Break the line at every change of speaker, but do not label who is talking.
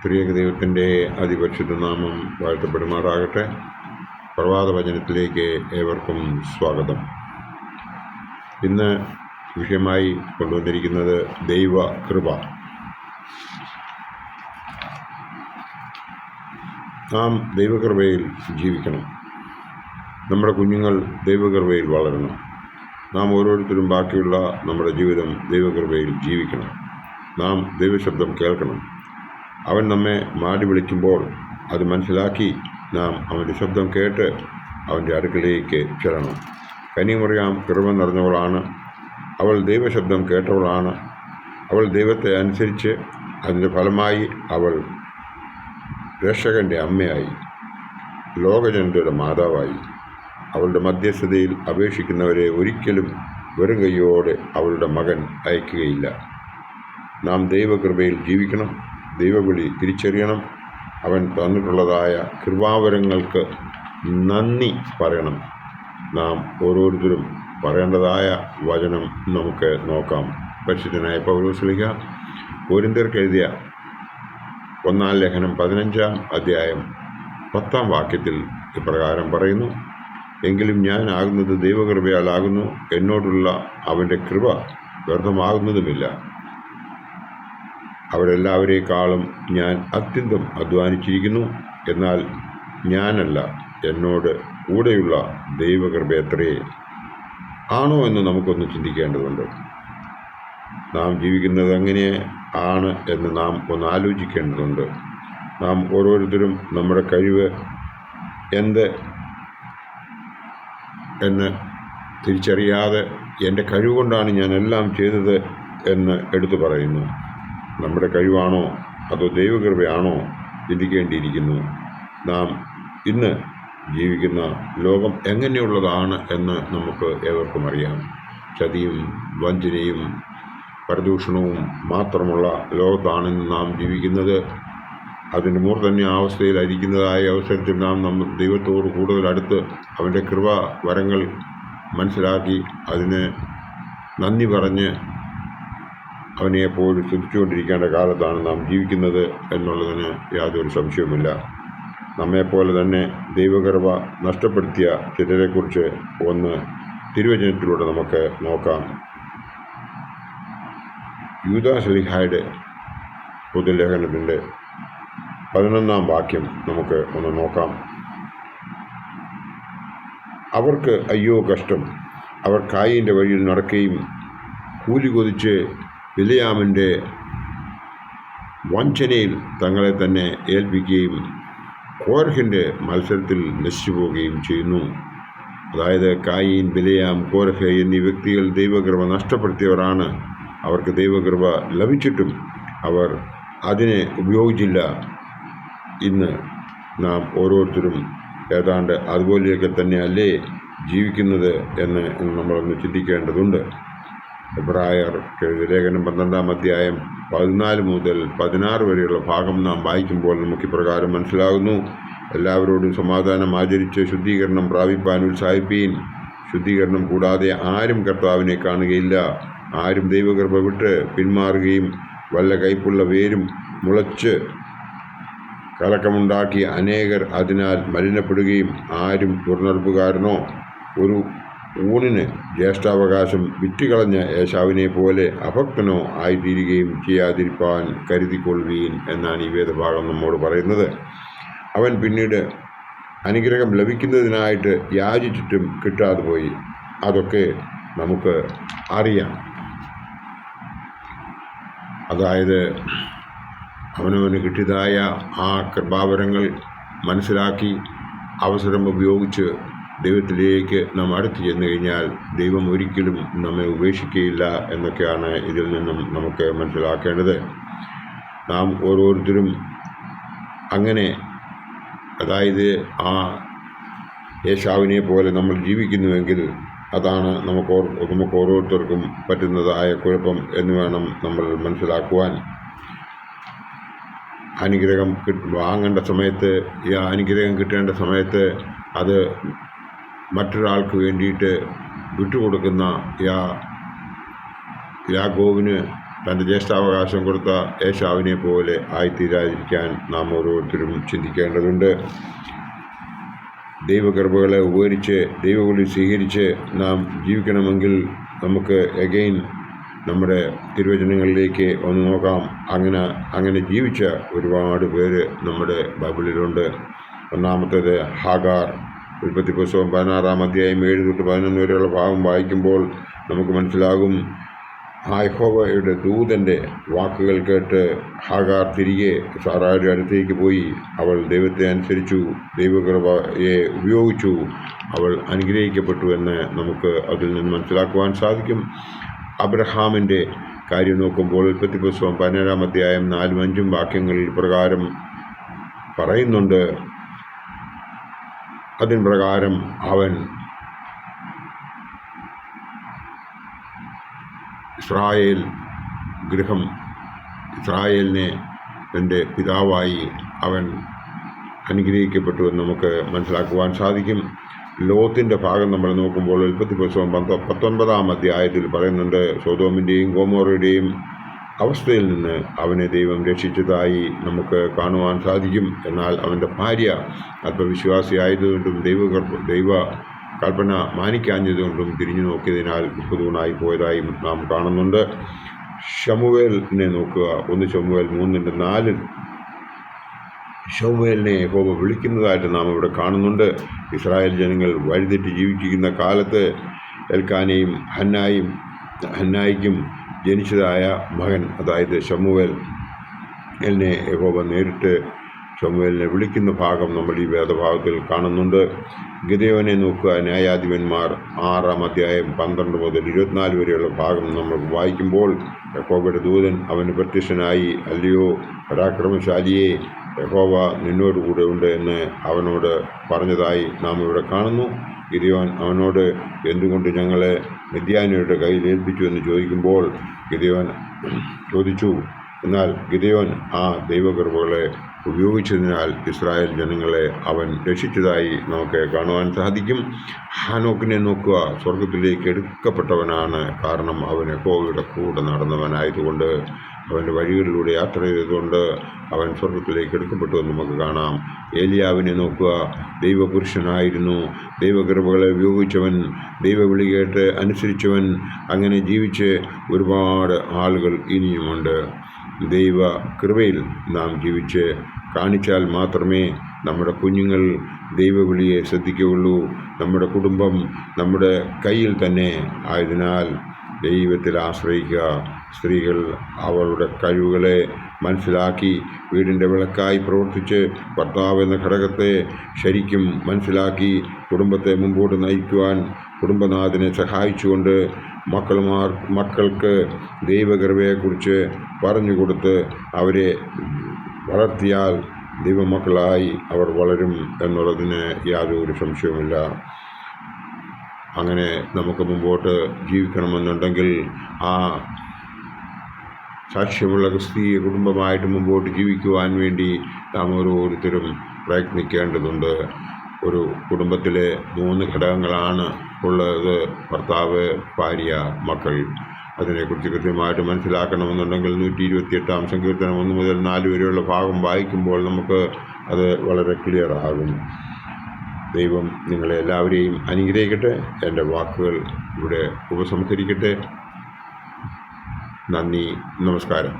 ത്രിയേക ദൈവത്തിൻ്റെ അതിപരിശുദ്ധ നാമം വാഴ്ത്തപ്പെടുമാറാകട്ടെ. പ്രഭാതവചനത്തിലേക്ക് ഏവർക്കും സ്വാഗതം. ഇന്ന് വിഷയമായി കൊണ്ടുവന്നിരിക്കുന്നത് ദൈവകൃപ. നാം ദൈവകൃപയിൽ ജീവിക്കണം. നമ്മുടെ കുഞ്ഞുങ്ങൾ ദൈവകൃപയിൽ വളരണം. നാം ഓരോരുത്തരും ബാക്കിയുള്ള നമ്മുടെ ജീവിതം ദൈവകൃപയിൽ ജീവിക്കണം. നാം ദൈവശബ്ദം കേൾക്കണം. അവൻ നമ്മെ മാടി വിളിക്കുമ്പോൾ അത് മനസ്സിലാക്കി നാം അവൻ്റെ ശബ്ദം കേട്ട് അവൻ്റെ അടുക്കലേക്ക് ചെല്ലണം. കന്യമറിയാം കൃപ നിറഞ്ഞവളാണ്. അവൾ ദൈവശബ്ദം കേട്ടവളാണ്. അവൾ ദൈവത്തെ അനുസരിച്ച് അതിൻ്റെ ഫലമായി അവൾ രക്ഷകൻ്റെ അമ്മയായി, ലോകജനതയുടെ മാതാവായി. അവളുടെ മധ്യസ്ഥതയിൽ അപേക്ഷിക്കുന്നവരെ ഒരിക്കലും വെറും കൈയോടെ അവളുടെ മകൻ അയക്കുകയില്ല. നാം ദൈവകൃപയിൽ ജീവിക്കണം. ദൈവവിളി തിരിച്ചറിയണം. അവൻ തന്നിട്ടുള്ളതായ കൃപാവരങ്ങൾക്ക് നന്ദി പറയണം. നാം ഓരോരുത്തരും പറയേണ്ടതായ വചനം നമുക്ക് നോക്കാം. പരിശുദ്ധനായ പൗലോസ്ലീഹ കൊരിന്ത്യർക്ക് എഴുതിയ 1-ാം ലേഖനം 15-ാം അധ്യായം 10-ാം വാക്യത്തിൽ ഇപ്രകാരം പറയുന്നു: എങ്കിലും ഞാൻ ആകുന്നത് ദൈവകൃപയാലാകുന്നു, എന്നോടുള്ള അവൻ്റെ കൃപ വ്യർത്ഥമാകുന്നതുമില്ല. അവരെല്ലാവരേക്കാളും ഞാൻ അത്യന്തം അധ്വാനിച്ചിരിക്കുന്നു. എന്നാൽ ഞാനല്ല, എന്നോട് കൂടെയുള്ള ദൈവകൃപയത്രേ. ആണോ എന്ന് നമുക്കൊന്ന് ചിന്തിക്കേണ്ടതുണ്ട്. നാം ജീവിക്കുന്നത് എങ്ങനെ ആണ് എന്ന് നാം ഒന്ന് ആലോചിക്കേണ്ടതുണ്ട്. നാം ഓരോരുത്തരും നമ്മുടെ കഴിവ് എന്ത് എന്ന് തിരിച്ചറിയാതെ എൻ്റെ കഴിവുകൊണ്ടാണ് ഞാൻ എല്ലാം ചെയ്തത് എന്ന് എടുത്തു പറയുന്നു. നമ്മുടെ കഴിവാണോ അതോ ദൈവകൃപയാണോ ചിന്തിക്കേണ്ടിയിരിക്കുന്നു. നാം ഇന്ന് ജീവിക്കുന്ന ലോകം എങ്ങനെയുള്ളതാണ് എന്ന് നമുക്ക് ഏവർക്കും അറിയാം. ചതിയും വഞ്ചനയും പരദൂഷണവും മാത്രമുള്ള ലോകത്താണ് നാം ജീവിക്കുന്നത്. അതിൻ്റെ മൂർധന്യാവസ്ഥയിലായിരിക്കുന്നതായ അവസരത്തിൽ നാം ദൈവത്തോട് കൂടുതൽ അടുത്ത് അവൻ്റെ കൃപ വരങ്ങൾ മനസ്സിലാക്കി അതിന് നന്ദി പറഞ്ഞ് അവനെ എപ്പോഴും സ്തുതിച്ചുകൊണ്ടിരിക്കേണ്ട കാലത്താണ് നാം ജീവിക്കുന്നത് എന്നുള്ളതിന് യാതൊരു സംശയവുമില്ല. നമ്മെപ്പോലെ തന്നെ ദൈവകൃപ നഷ്ടപ്പെടുത്തിയ ചിലരെക്കുറിച്ച് ഒന്ന് തിരുവചനത്തിലൂടെ നമുക്ക് നോക്കാം. യൂദാശ്ലീഹായുടെ പൊതുലേഖനത്തിൻ്റെ 11-ാം വാക്യം നമുക്ക് ഒന്ന് നോക്കാം. അവർക്ക് അയ്യോ കഷ്ടം! അവർ കായീൻ്റെ വഴിയിൽ നടക്കുകയും കൂലി കൊതിച്ച് ബിലെയാമിൻ്റെ വഞ്ചനയിൽ തങ്ങളെ തന്നെ ഏൽപ്പിക്കുകയും കോരഹിൻ്റെ മത്സരത്തിൽ നശിച്ചു പോവുകയും ചെയ്യുന്നു. അതായത് കായീൻ, ബിലെയാം, കോരഹ് എന്നീ വ്യക്തികൾ ദൈവകൃപ നഷ്ടപ്പെടുത്തിയവരാണ്. അവർക്ക് ദൈവകൃപ ലഭിച്ചിട്ടും അവർ അതിനെ ഉപയോഗിച്ചില്ല. ഇന്ന് നാം ഓരോരുത്തരും ഏതാണ്ട് അതുപോലെയൊക്കെ തന്നെ അല്ലേ ജീവിക്കുന്നത് എന്ന് നമ്മളൊന്ന് ചിന്തിക്കേണ്ടതുണ്ട്. എബ്രായർ ലേഖനം 12-ാം അധ്യായം 14 മുതൽ 16 വരെയുള്ള ഭാഗം നാം വായിക്കുമ്പോൾ നമുക്ക് ഇപ്രകാരം മനസ്സിലാകുന്നു: എല്ലാവരോടും സമാധാനം ആചരിച്ച് ശുദ്ധീകരണം പ്രാപിപ്പാൻ ഉത്സാഹിപ്പീൻ. ശുദ്ധീകരണം കൂടാതെ ആരും കർത്താവിനെ കാണുകയില്ല. ആരും ദൈവകൃപ വിട്ട് പിന്മാറുകയും വല്ല കയ്പുള്ള വേരും മുളച്ച് കലക്കമുണ്ടാക്കി അനേകർ അതിനാൽ മലിനപ്പെടുകയും ആരും ദുർനടപ്പുകാരനോ ഒരു ഊണിന് ജ്യേഷ്ഠാവകാശം വിറ്റുകളഞ്ഞ ഏശാവിനെ പോലെ അഭക്തനോ ആയിത്തീരുകയും ചെയ്യാതിരിപ്പാൻ കരുതിക്കൊള്ളുവീൻ എന്നാണ് ഈ വേദഭാഗം നമ്മോട് പറയുന്നത്. അവൻ പിന്നീട് അനുഗ്രഹം ലഭിക്കുന്നതിനായിട്ട് യാചിച്ചിട്ടും കിട്ടാതെ പോയി. അതൊക്കെ നമുക്ക് അറിയാം. അതായത് അവനവന് കിട്ടിയതായ ആ കൃപാവരങ്ങൾ മനസ്സിലാക്കി അവസരം ഉപയോഗിച്ച് ദൈവത്തിലേക്ക് നാം അടുത്ത് ചെന്നു കഴിഞ്ഞാൽ ദൈവം ഒരിക്കലും നമ്മെ ഉപേക്ഷിക്കുകയില്ല എന്നൊക്കെയാണ് ഇതിൽ നിന്നും നമുക്ക് മനസ്സിലാക്കേണ്ടത്. നാം ഓരോരുത്തരും അങ്ങനെ, അതായത് ആ ഏശാവിനെ പോലെ നമ്മൾ ജീവിക്കുന്നുവെങ്കിൽ അതാണ് നമുക്ക് ഓരോരുത്തർക്കും പറ്റുന്നതായ കുഴപ്പം എന്ന് വേണം നമ്മൾ മനസ്സിലാക്കുവാൻ. അനുഗ്രഹം വാങ്ങേണ്ട സമയത്ത്, ഈ അനുഗ്രഹം കിട്ടേണ്ട സമയത്ത് അത് മറ്റൊരാൾക്ക് വേണ്ടിയിട്ട് വിട്ടുകൊടുക്കുന്ന യാക്കോബിന് തൻ്റെ ജ്യേഷ്ഠാവകാശം കൊടുത്ത ഏശാവിനെ പോലെ ആയിത്തീരാതിരിക്കാൻ നാം ഓരോരുത്തരും ചിന്തിക്കേണ്ടതുണ്ട്. ദൈവകൃപകളെ ഉപകരിച്ച് ദൈവവിളി സ്വീകരിച്ച് നാം ജീവിക്കണമെങ്കിൽ നമുക്ക് എഗെയിൻ നമ്മുടെ തിരുവചനങ്ങളിലേക്ക് ഒന്ന് നോക്കാം. അങ്ങനെ ജീവിച്ച ഒരുപാട് പേര് നമ്മുടെ ബൈബിളിലുണ്ട്. ഒന്നാമത്തേത് ഹാഗാർ. ഉൽപ്പത്തി പുസ്തകം 16-ാം അധ്യായം 7 തൊട്ട് 11 വരെയുള്ള ഭാഗം വായിക്കുമ്പോൾ നമുക്ക് മനസ്സിലാകും, യഹോവയുടെ ദൂതൻ്റെ വാക്കുകൾ കേട്ട് ഹാഗാർ തിരികെ സാറായുടെ അടുത്തേക്ക് പോയി. അവൾ ദൈവത്തെ അനുസരിച്ചു, ദൈവകൃപയെ ഉപയോഗിച്ചു, അവൾ അനുഗ്രഹിക്കപ്പെട്ടു എന്ന് നമുക്ക് അതിൽ നിന്ന് മനസ്സിലാക്കുവാൻ സാധിക്കും. അബ്രഹാമിൻ്റെ കാര്യം നോക്കുമ്പോൾ ഉൽപ്പത്തി പുസ്തകം 17-ാം അധ്യായം 4-5 വാക്യങ്ങളിൽ പ്രകാരം പറയുന്നുണ്ട്. അതിൻ പ്രകാരം അവൻ ഇസ്രായേലിനെ തൻ്റെ പിതാവായി അവൻ അനുഗ്രഹിക്കപ്പെട്ടു എന്ന് നമുക്ക് മനസ്സിലാക്കുവാൻ സാധിക്കും. ലോത്തിൻ്റെ ഭാഗം നമ്മൾ നോക്കുമ്പോൾ ഉൽപ്പത്തി പുസ്തകം 19-ാം അധ്യായത്തിൽ പറയുന്നുണ്ട്, സൊദോമിൻ്റെയും ഗൊമോറയുടെയും അവസ്ഥയിൽ നിന്ന് അവനെ ദൈവം രക്ഷിച്ചതായി നമുക്ക് കാണുവാൻ സാധിക്കും. എന്നാൽ അവൻ്റെ ഭാര്യ അല്പവിശ്വാസിയായതുകൊണ്ടും ദൈവ കൽപ്പന മാനിക്കാഞ്ഞതുകൊണ്ടും തിരിഞ്ഞു നോക്കിയതിനാൽ ദുഃഖതൂണായി പോയതായി നാം കാണുന്നുണ്ട്. ശമൂവേലിനെ നോക്കുക. 1 ശമൂവേൽ 3-4 ശമൂവേലിനെ യഹോവ വിളിക്കുന്നതായിട്ട് നാം ഇവിടെ കാണുന്നുണ്ട്. ഇസ്രായേൽ ജനങ്ങൾ വഴിതെറ്റി ജീവിക്കുന്ന കാലത്ത് എൽക്കാനയും ഹന്നായിക്കും ജനിച്ചതായ മകൻ, അതായത് ശമൂവേലിനെ യഹോവ നേരിട്ട് ശമൂവേലിനെ വിളിക്കുന്ന ഭാഗം നമ്മൾ ഈ വേദഭാഗത്തിൽ കാണുന്നുണ്ട്. ഗിദെയോനെ നോക്കുക. ന്യായാധിപന്മാർ 6-ാം അധ്യായം 12 മുതൽ 24 വരെയുള്ള ഭാഗം നമ്മൾ വായിക്കുമ്പോൾ യഹോവയുടെ ദൂതൻ അവന് പ്രത്യക്ഷനായി, അല്ലയോ പരാക്രമശാലിയെ, യഹോവ നിന്നോടുകൂടെ ഉണ്ട് എന്ന് അവനോട് പറഞ്ഞതായി നാം ഇവിടെ കാണുന്നു. ഗിദെയോൻ അവനോട്, എന്തുകൊണ്ട് ഞങ്ങളെ മിദ്യാന്യരുടെ കയ്യിൽ ഏൽപ്പിച്ചു എന്ന് ചോദിക്കുമ്പോൾ ഗിദെയോൻ ചോദിച്ചു. എന്നാൽ ഗിദെയോൻ ആ ദൈവകൃപകളെ ഉപയോഗിച്ചതിനാൽ ഇസ്രായേൽ ജനങ്ങളെ അവൻ രക്ഷിച്ചതായി നമുക്ക് കാണുവാൻ സാധിക്കും. ഹാനോക്കിനെ നോക്കുക. സ്വർഗത്തിലേക്ക് എടുക്കപ്പെട്ടവനാണ്. കാരണം അവൻ യഹോവയുടെ കൂടെ നടന്നവനായതുകൊണ്ട്, അവൻ്റെ വഴികളിലൂടെ യാത്ര ചെയ്തുകൊണ്ട് അവൻ സ്വർഗത്തിലേക്ക് എടുക്കപ്പെട്ടു എന്ന് നമുക്ക് കാണാം. ഏലിയാവിനെ നോക്കുക. ദൈവപുരുഷനായിരുന്നു, ദൈവകൃപകളെ ഉപയോഗിച്ചവൻ, ദൈവവിളി കേട്ട് അനുസരിച്ചവൻ. അങ്ങനെ ജീവിച്ച് ഒരുപാട് ആളുകൾ ഇനിയുമുണ്ട്. ദൈവകൃപയിൽ നാം ജീവിച്ച് കാണിച്ചാൽ മാത്രമേ നമ്മുടെ കുഞ്ഞുങ്ങൾ ദൈവവിളിയെ ശ്രദ്ധിക്കുകയുള്ളൂ. നമ്മുടെ കുടുംബം നമ്മുടെ കയ്യിൽ തന്നെ ആയതിനാൽ ദൈവത്തിൽ ആശ്രയിക്കുക. സ്ത്രീകൾ അവളുടെ കഴിവുകളെ മനസ്സിലാക്കി വീടിൻ്റെ വിളക്കായി പ്രവർത്തിച്ച് ഭർത്താവ് എന്ന ഘടകത്തെ ശരിക്കും മനസ്സിലാക്കി കുടുംബത്തെ മുമ്പോട്ട് നയിക്കുവാൻ കുടുംബനാഥനെ സഹായിച്ചുകൊണ്ട് മക്കൾക്ക് ദൈവകൃപയെക്കുറിച്ച് പറഞ്ഞു കൊടുത്ത് അവരെ വളർത്തിയാൽ ദൈവമക്കളായി അവർ വളരും എന്നുള്ളതിന് യാതൊരു സംശയവുമില്ല. അങ്ങനെ നമുക്ക് മുമ്പോട്ട് ജീവിക്കണമെന്നുണ്ടെങ്കിൽ ആ സാക്ഷ്യമുള്ള ക്രിസ്തീയ കുടുംബമായിട്ട് മുമ്പോട്ട് ജീവിക്കുവാൻ വേണ്ടി നാം ഓരോരുത്തരും പ്രയത്നിക്കേണ്ടതുണ്ട്. ഒരു കുടുംബത്തിലെ 3 ഘടകങ്ങളാണ് ഉള്ളത്: ഭർത്താവ്, ഭാര്യ, മക്കൾ. അതിനെക്കുറിച്ച് കൃത്യമായിട്ട് മനസ്സിലാക്കണമെന്നുണ്ടെങ്കിൽ 128-ാം സങ്കീർത്തനം 1 മുതൽ 4 വരെയുള്ള ഭാഗം വായിക്കുമ്പോൾ നമുക്ക് അത് വളരെ ക്ലിയർ ആകും. ദൈവം നിങ്ങളെ എല്ലാവരെയും അനുഗ്രഹിക്കട്ടെ. എൻ്റെ വാക്കുകൾ ഇവിടെ ഉപസംഹരിക്കട്ടെ. നന്ദി, നമസ്കാരം.